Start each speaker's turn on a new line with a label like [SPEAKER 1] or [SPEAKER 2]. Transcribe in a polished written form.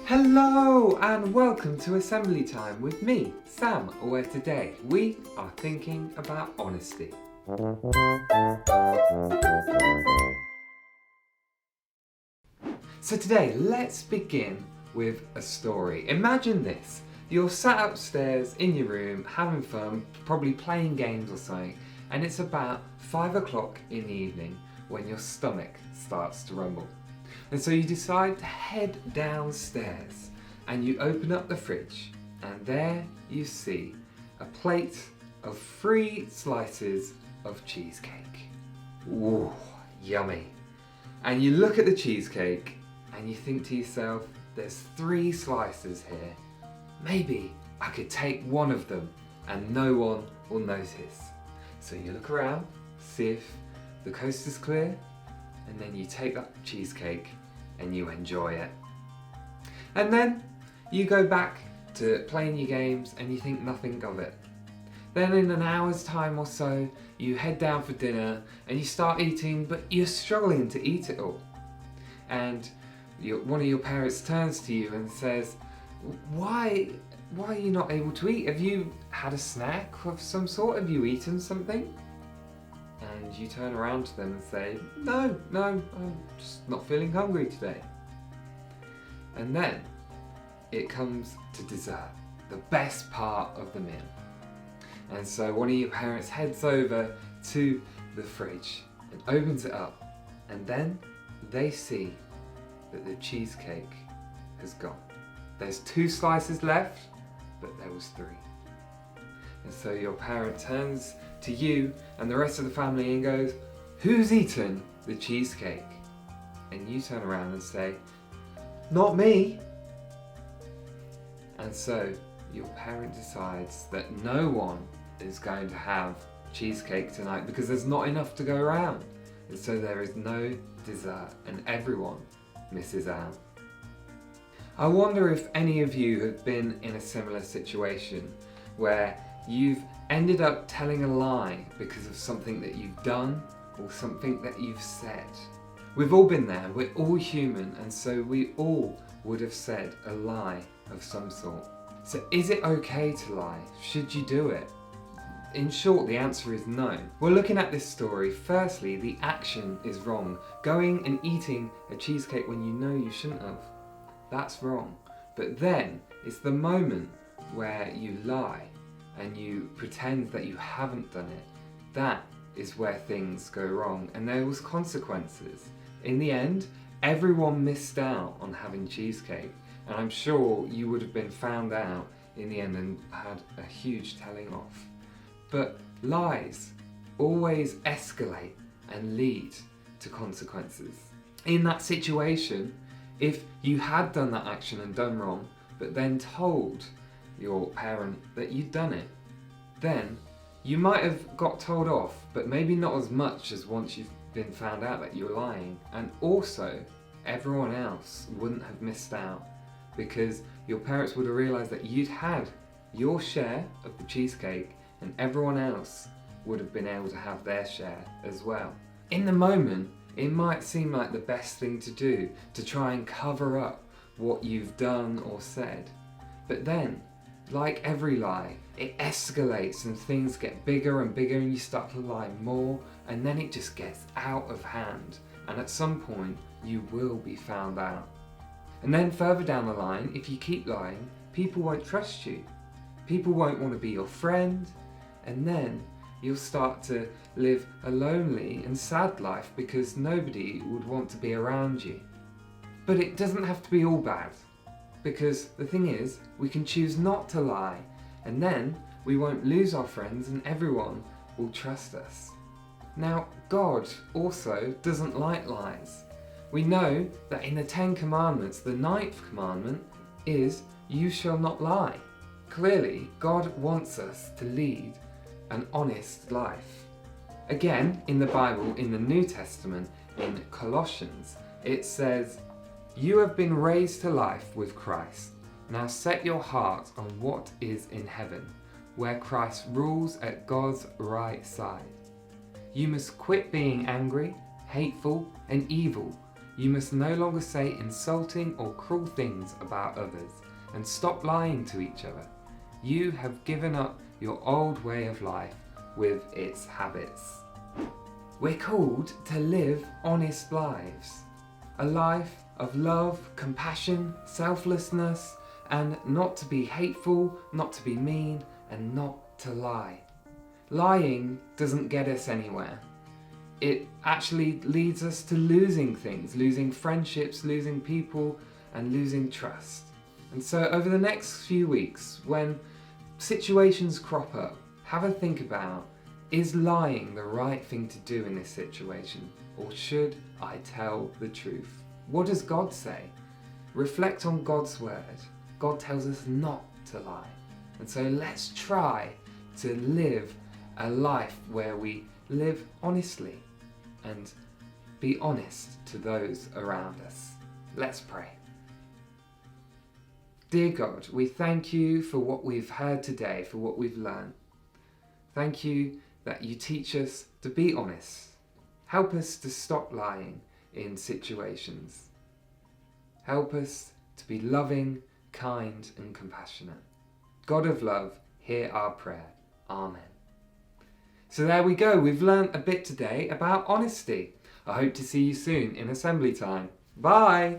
[SPEAKER 1] Hello and welcome to Assembly Time with me, Sam, where today we are thinking about honesty. So today, let's begin with a story. Imagine this. You're sat upstairs in your room having fun, probably playing games or something, and it's about 5 o'clock in the evening when your stomach starts to rumble. And so you decide to head downstairs and you open up the fridge and there you see a plate of 3 slices of cheesecake. Ooh, yummy. And you look at the cheesecake and you think to yourself, there's 3 slices here. Maybe I could take one of them and no one will notice. So you look around, see if the coast is clear, and then you take that cheesecake and you enjoy it. And then you go back to playing your games and you think nothing of it. Then in an hour's time or so, you head down for dinner and you start eating, but you're struggling to eat it all. And one of your parents turns to you and says, why are you not able to eat? Have you had a snack of some sort? Have you eaten something? And you turn around to them and say, no, I'm just not feeling hungry today. And then it comes to dessert, the best part of the meal. And so one of your parents heads over to the fridge and opens it up, and then they see that the cheesecake has gone. There's 2 slices left, but there was 3. And so your parent turns to you and the rest of the family and goes, who's eaten the cheesecake? And you turn around and say, not me. And so your parent decides that no one is going to have cheesecake tonight because there's not enough to go around. And so there is no dessert and everyone misses out. I wonder if any of you have been in a similar situation where you've ended up telling a lie because of something that you've done or something that you've said. We've all been there, we're all human, and so we all would have said a lie of some sort. So is it okay to lie? Should you do it? In short, the answer is no. We're looking at this story. Firstly, the action is wrong. Going and eating a cheesecake when you know you shouldn't have. That's wrong. But then it's the moment where you lie and you pretend that you haven't done it. That is where things go wrong, and there was consequences. In the end, everyone missed out on having cheesecake, and I'm sure you would have been found out in the end and had a huge telling off. But lies always escalate and lead to consequences. In that situation, if you had done that action and done wrong, but then told your parent that you'd done it, then you might have got told off, but maybe not as much as once you've been found out that you're lying. And also, everyone else wouldn't have missed out because your parents would have realised that you'd had your share of the cheesecake and everyone else would have been able to have their share as well. In the moment, it might seem like the best thing to do to try and cover up what you've done or said. But then, like every lie, it escalates and things get bigger and bigger and you start to lie more, and then it just gets out of hand. And at some point, you will be found out. And then further down the line, if you keep lying, people won't trust you. People won't want to be your friend, and then you'll start to live a lonely and sad life because nobody would want to be around you. But it doesn't have to be all bad, because the thing is, we can choose not to lie, and then we won't lose our friends and everyone will trust us. Now, God also doesn't like lies. We know that in the 10 Commandments, the 9th commandment is, you shall not lie. Clearly, God wants us to lead an honest life. Again, in the Bible, in the New Testament, in Colossians, it says, you have been raised to life with Christ. Now set your heart on what is in heaven, where Christ rules at God's right side. You must quit being angry, hateful, and evil. You must no longer say insulting or cruel things about others, and stop lying to each other. You have given up your old way of life with its habits. We're called to live honest lives. A life of love, compassion, selflessness, and not to be hateful, not to be mean, and not to lie. Lying doesn't get us anywhere. It actually leads us to losing things, losing friendships, losing people, and losing trust. And so over the next few weeks, when situations crop up, have a think about, is lying the right thing to do in this situation? Or should I tell the truth? What does God say? Reflect on God's word. God tells us not to lie. And so let's try to live a life where we live honestly and be honest to those around us. Let's pray. Dear God, we thank you for what we've heard today, for what we've learned. Thank you that you teach us to be honest. Help us to stop lying in situations. Help us to be loving, kind, and compassionate. God of love, hear our prayer. Amen. So there we go. We've learnt a bit today about honesty. I hope to see you soon in assembly time. Bye!